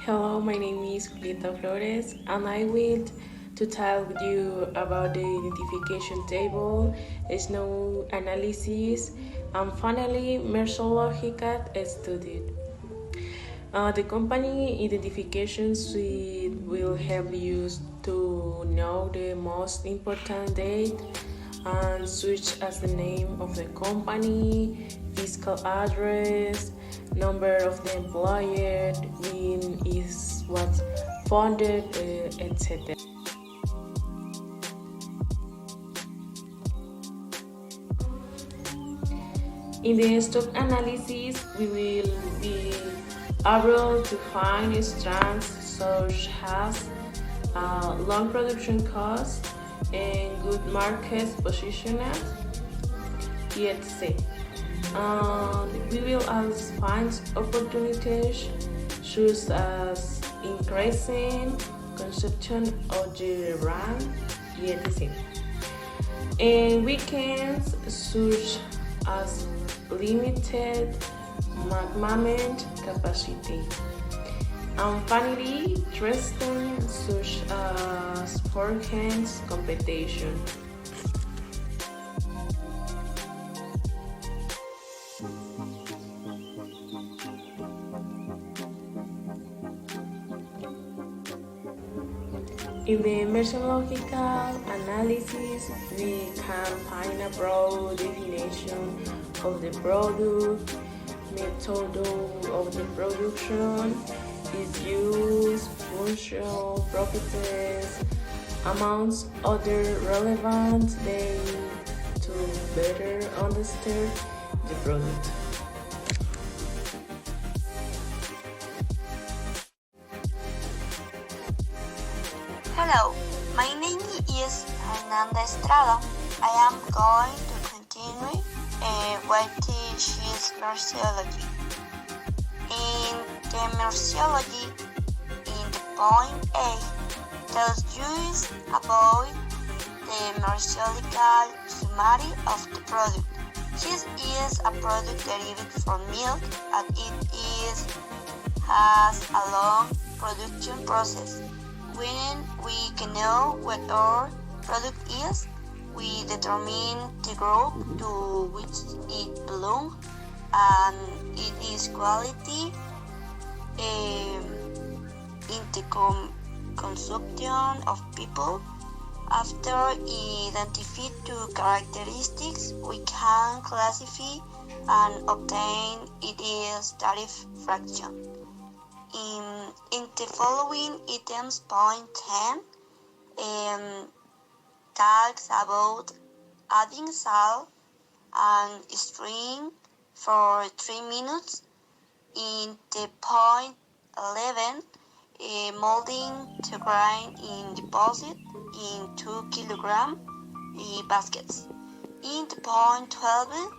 Hello, my name is Julieta Flores, and I will to tell you about the identification table, snow analysis, and finally methodological study. The company identification suite will help you to know the most important date and such as the name of the company, fiscal address, number of the employer, when is was founded, etc. In the stock analysis, we will be able to find strengths such as long production costs and good market positioning, etc. We will also find opportunities such as increasing consumption of the brand, etc. And weekends such as limited movement capacity. And finally, testing such as forehand competition. In the methodological analysis, we can find a broad definition of the product, method of the production, its use, function, properties, amongst other relevant data to better understand the product. Hello, my name is Hernanda Estrada. I am going to continue with the cheese merciology. In the merciology, in the point A, tells you about the merciological summary of the product. Cheese is a product derived from milk and has a long production process. When we can know what our product is, we determine the group to which it belongs and its quality in the consumption of people. After identifying two characteristics, we can classify and obtain its tariff fraction. In the following items, point 10 talks about adding salt and string for 3 minutes. In the point 11, molding to grind in deposit in 2 kilogram baskets. In the point 12,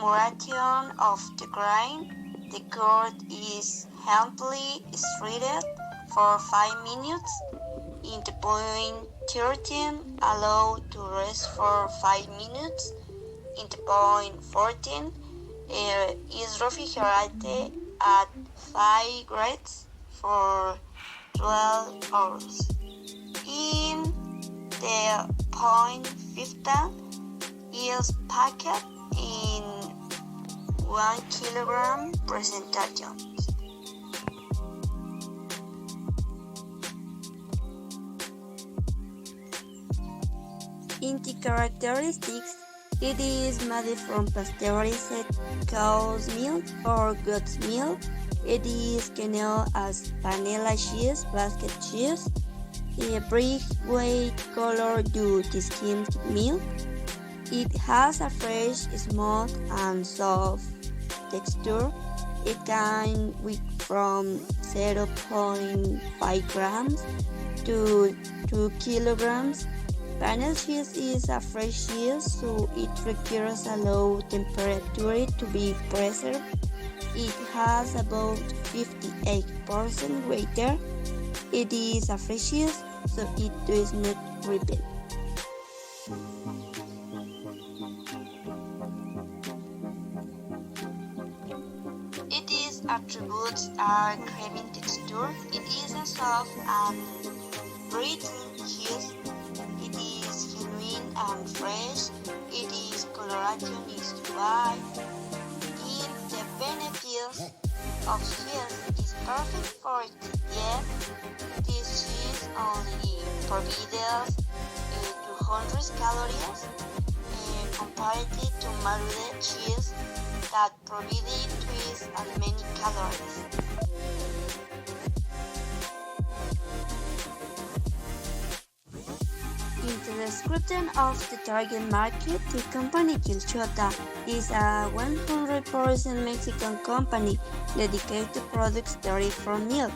moderation of the grind. The curd is gently stirred for 5 minutes. In the point 13, allow to rest for 5 minutes. In the point 14, is refrigerated at 5 grades for 12 hours. In the point 15, is packed in 1 kilogram presentations. In the characteristics, it is made from pasteurized cow's milk or goat's milk. It is known as vanilla cheese, basket cheese, a brick white color due to skimmed milk. It has a fresh, smooth, and soft texture. It can weigh from 0.5 grams to 2 kilograms. Panel cheese is a fresh cheese, so it requires a low temperature to be preserved. It has about 58% water. It is a fresh cheese, so it does not ripen. It is a attributes are creamy texture. It is a soft and breathing cheese. It is genuine and fresh. It is coloration is white. If the benefits of cheese is perfect for it, yet this cheese only provides 200 calories compared to marude cheese that provides twice as many calories. In the description of the target market, the company Quilchota is a 100% Mexican company dedicated to products derived from milk,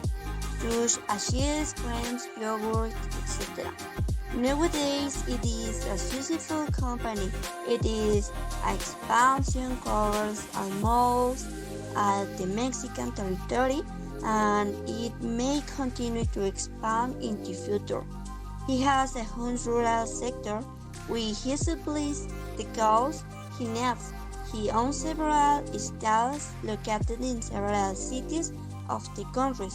such as cheese, creams, yogurt, etc. Nowadays, it is a successful company. It is expansion covers almost the Mexican territory, and it may continue to expand in the future. He has a home rural sector where he supplies the goods he needs. He owns several stalls located in several cities of the country,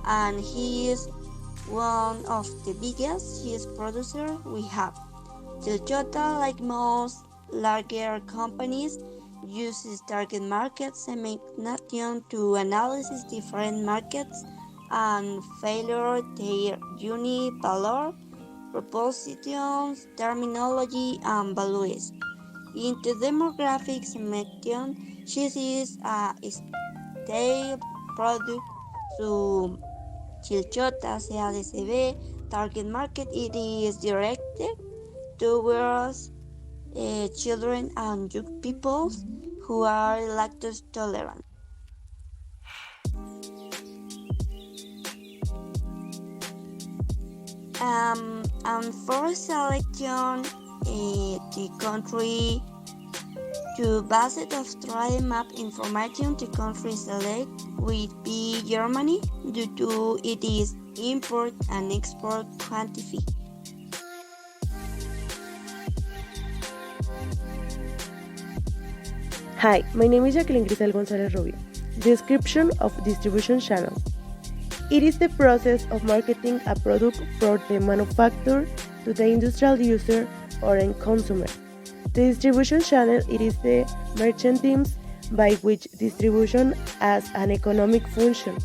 and he is one of the biggest cheese producers we have. Toyota, like most larger companies, uses target market segmentation to analyze different markets and failure their unique value propositions, terminology, and values. In the demographic segmentation, cheese is a stable product to Chilchota CADCB target market. It is directed towards children and young people who are lactose tolerant. And for selection, the country to based of trial map information, the country select will be Germany due to it is import and export quantity. Hi, my name is Jacqueline Grisel Gonzalez Rubio. Description of distribution channel. It is the process of marketing a product from the manufacturer to the industrial user or end consumer. The distribution channel it is the mechanism by which distribution as an economic function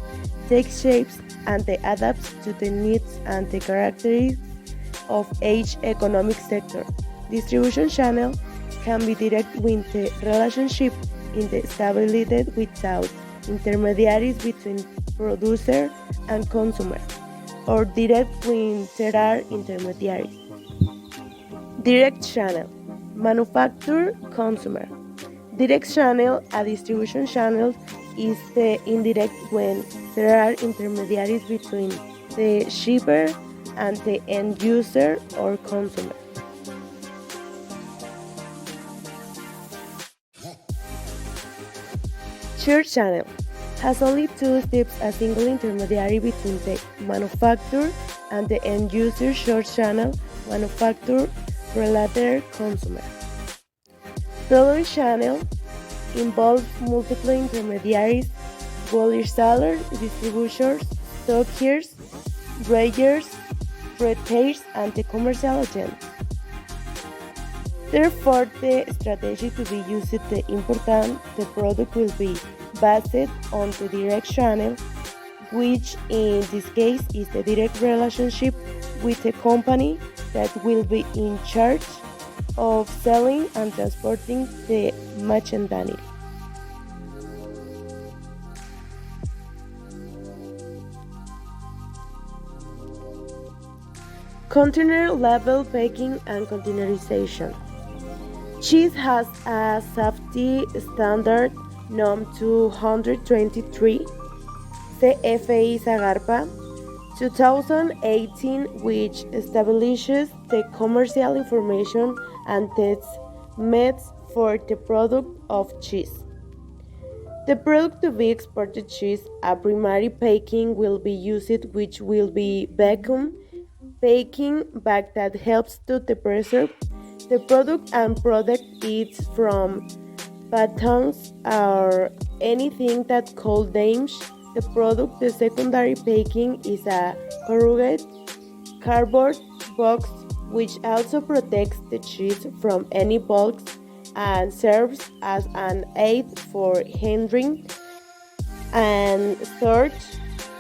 takes shapes and adapts to the needs and the characteristics of each economic sector. Distribution channel can be direct with the relationship in the stability without intermediaries between producer and consumer, or direct when there are intermediaries. Direct channel, manufacturer, consumer. Direct channel, a distribution channel, is the indirect when there are intermediaries between the shipper and the end user or consumer. Short channel has only two steps, a single intermediary between the manufacturer and the end user. Short channel, manufacturer, related consumer. Product channel involves multiple intermediaries, wholesalers, distributors, stockiers, buyers, retailers, and the commercial agents. Therefore, the strategy to be used the important the product will be based on the direct channel, which in this case is the direct relationship with the company that will be in charge of selling and transporting the merchandise. Container level packing and containerization. Cheese has a safety standard NOM 223 CFE Zagarpa 2018, which establishes the commercial information and test methods for the product of cheese. The product to be exported cheese, a primary packing will be used, which will be vacuum baking bag that helps to preserve the product, and product is from batons or anything that could damage the product. The secondary packaging is a corrugated cardboard box which also protects the cheese from any bugs and serves as an aid for handling and storage.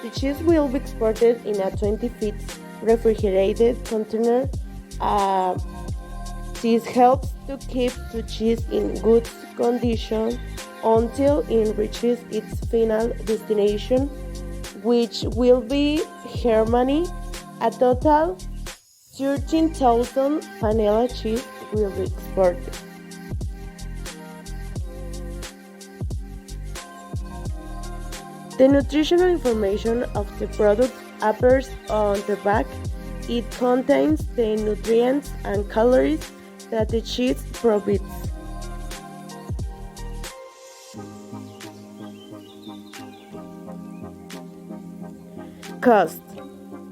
The cheese will be exported in a 20-feet refrigerated container. Uh, this helps to keep the cheese in good condition until it reaches its final destination, which will be Germany. A total 13,000 vanilla cheese will be exported. The nutritional information of the product appears on the back. It contains the nutrients and calories that the cheese provides. Cost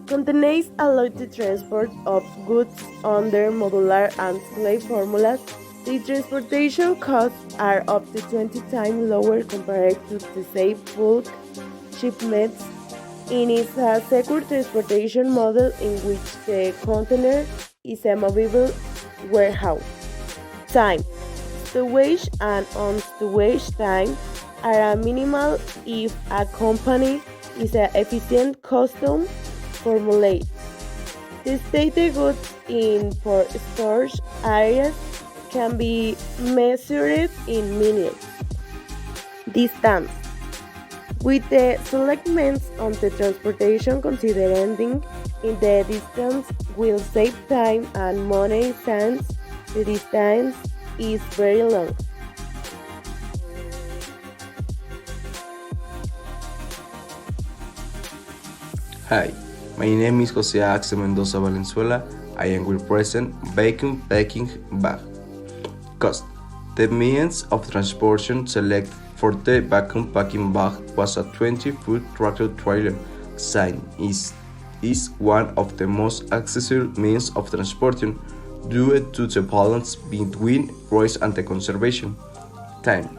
contains allow the transport of goods under modular and slave formulas. The transportation costs are up to 20 times lower compared to the same bulk shipments. It is a secure transportation model in which the container is a movable warehouse. Time. Stowage and on-stowage time are a minimal if a company is an efficient custom formulate. The stated goods in for storage areas can be measured in minutes. Distance. With the selectments on the transportation considering in the distance will save time and money since the distance is very long. Hi, my name is Jose Axe Mendoza Valenzuela. I am will present vacuum packing bag. Cost. The means of transportation selected for the vacuum packing bag was a 20-foot tractor trailer. Sign is one of the most accessible means of transportation due to the balance between price and the conservation. Time.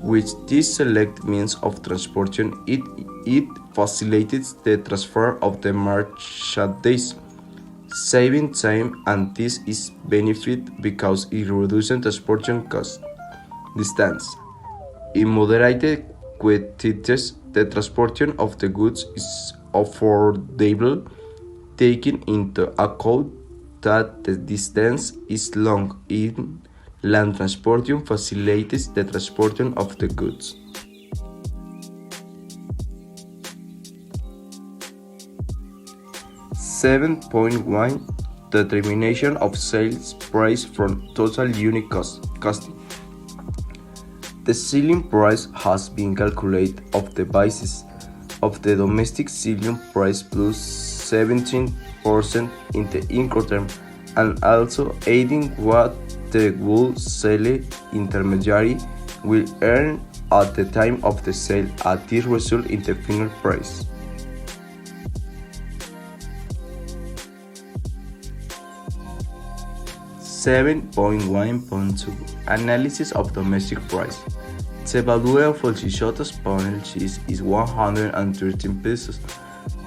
With this select means of transportation, it facilitates the transfer of the merchandise, saving time, and this is benefit because it reduces transportation costs. Distance. In moderated quantities, the transportation of the goods is affordable, taking into account that the distance is long. In land transportation facilitates the transportation of the goods. 7.1 Determination of sales price from total unit costing. The selling price has been calculated of the basis of the domestic selling price plus 17% in the Incoterm and also aiding what the wholesale intermediary will earn at the time of the sale, at this result in the final price. (7.1.2) Analysis of domestic price. The value of Salchichotas panel cheese is 113 pesos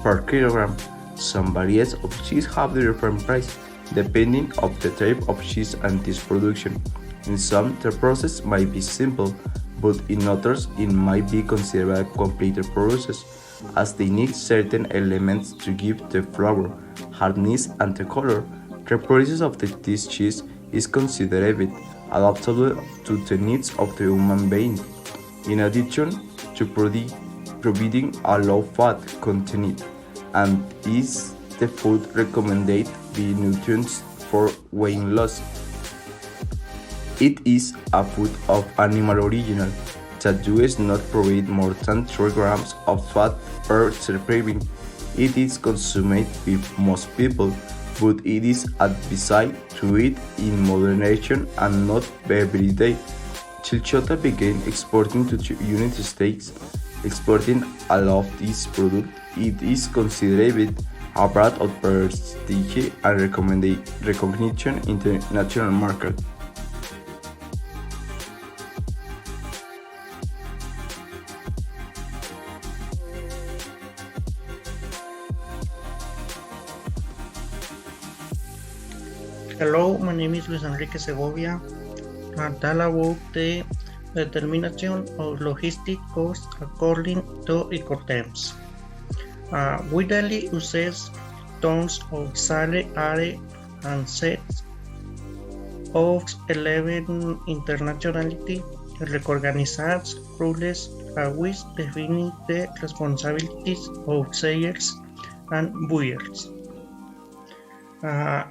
per kilogram. Some varieties of cheese have the different price, depending on the type of cheese and its production. In some, the process might be simple, but in others, it might be considered a complicated process, as they need certain elements to give the flavor, hardness, and the color. The process of this cheese is considered adaptable to the needs of the human being, in addition to providing a low fat content, and is the food recommended the nutrients for weight loss. It is a food of animal origin that does not provide more than 3 grams of fat per serving. It is consumed by most people, but it is advised to eat in moderation and not every day. Chilchota began exporting to the United States, exporting a lot of this product. It is considered a brand of prestige and recognition in the national market. Hello, my name is Luis Enrique Segovia. And tell about the determination of logistic costs according to Ecoterms. We daily use tons of sale, are, and sets of 11 internationality recognized rules which define the responsibilities of sellers and buyers.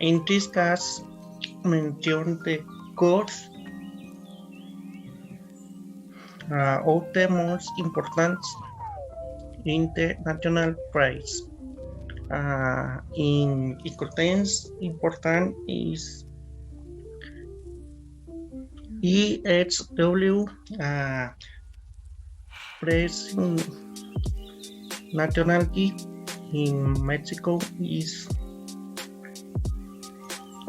In this case, mention the cost of the most important international price. In Ecoterms, important is EHW price nationality in Mexico is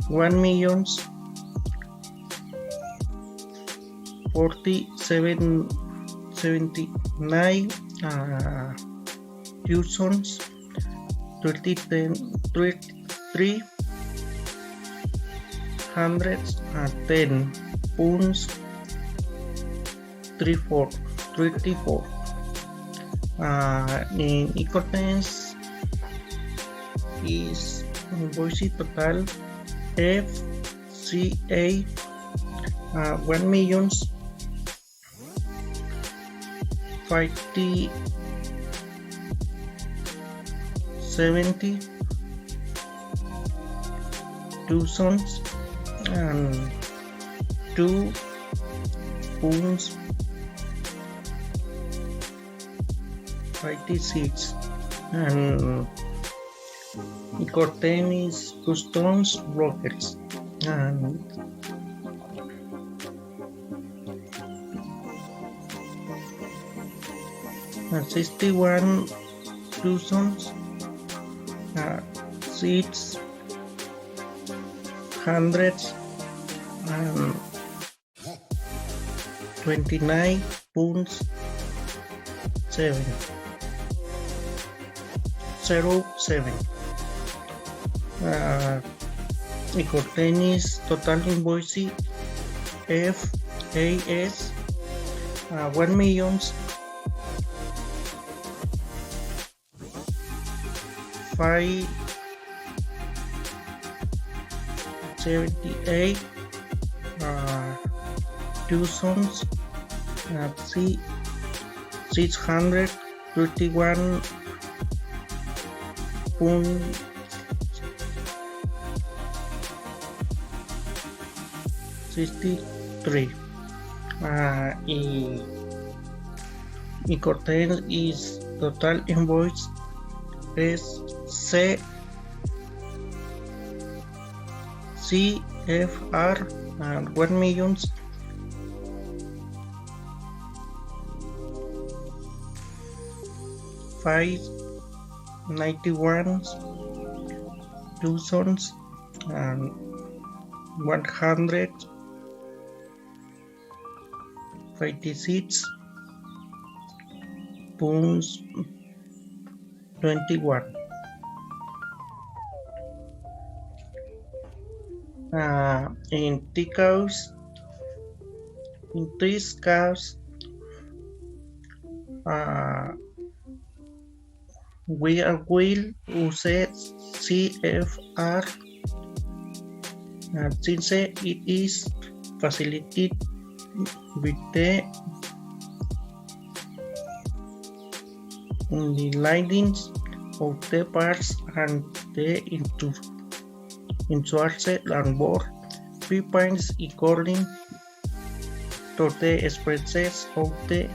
1,047,79 thousands 310 pounds 34. In Ecoterms is invoice total FCA 1,070,000 and 2 pounds 56 and Ecoterms is customs brokers and 61,629 pounds 07. Ecoterms total invoice FAS 1,000,000 578 thousands 631 pounds 63. Ecoterms is total invoice CFR and 1,000,000 591 thousands and 156 pounds 21. In this case, we will use CFR since it is facilitated with the lines of the parts and the insurance and board prepayments according to the expenses of the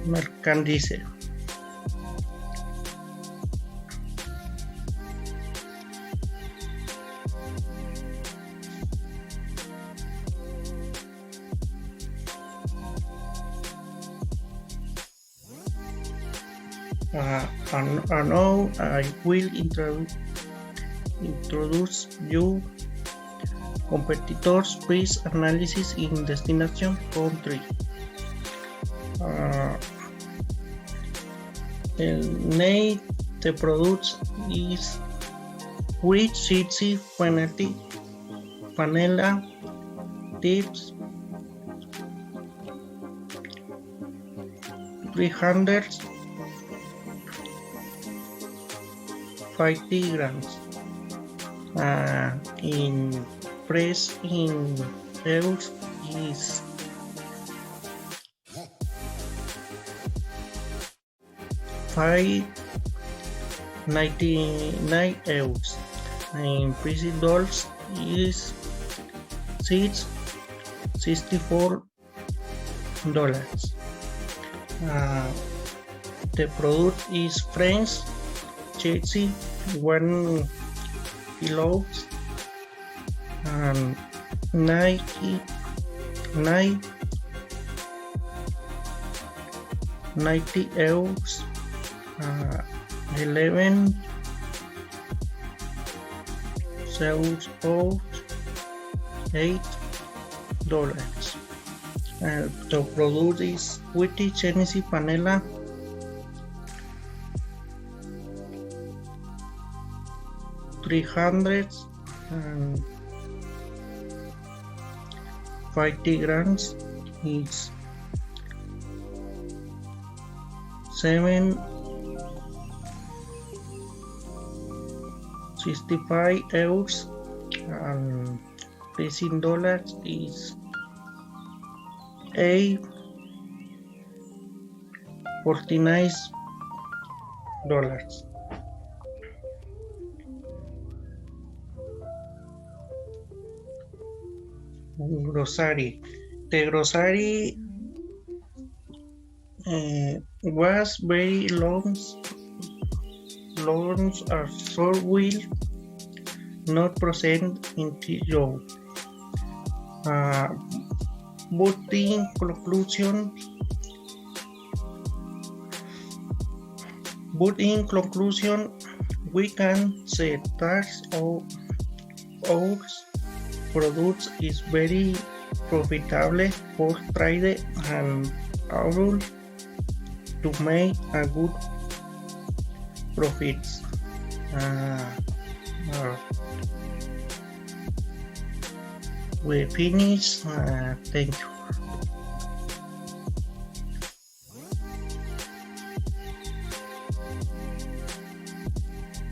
merchandise. And now I will introduce you competitors' price analysis in destination country. El name the product is with cheesy vanilla tips, 350 grams. In price in euros is 5.99 euros. In price in dollars is $64. The product is French cheesy 1 kilo and 90 euros, 11 sales of $8. The product is wheaty Tennessee vanilla, 350 grams is 7.65 euros and price in dollars is $49. Grocery. The grocery was very long or short will not present in Joe. But in conclusion, we can say that our products is very profitable for trade and able to make a good profits. We finish. Thank you.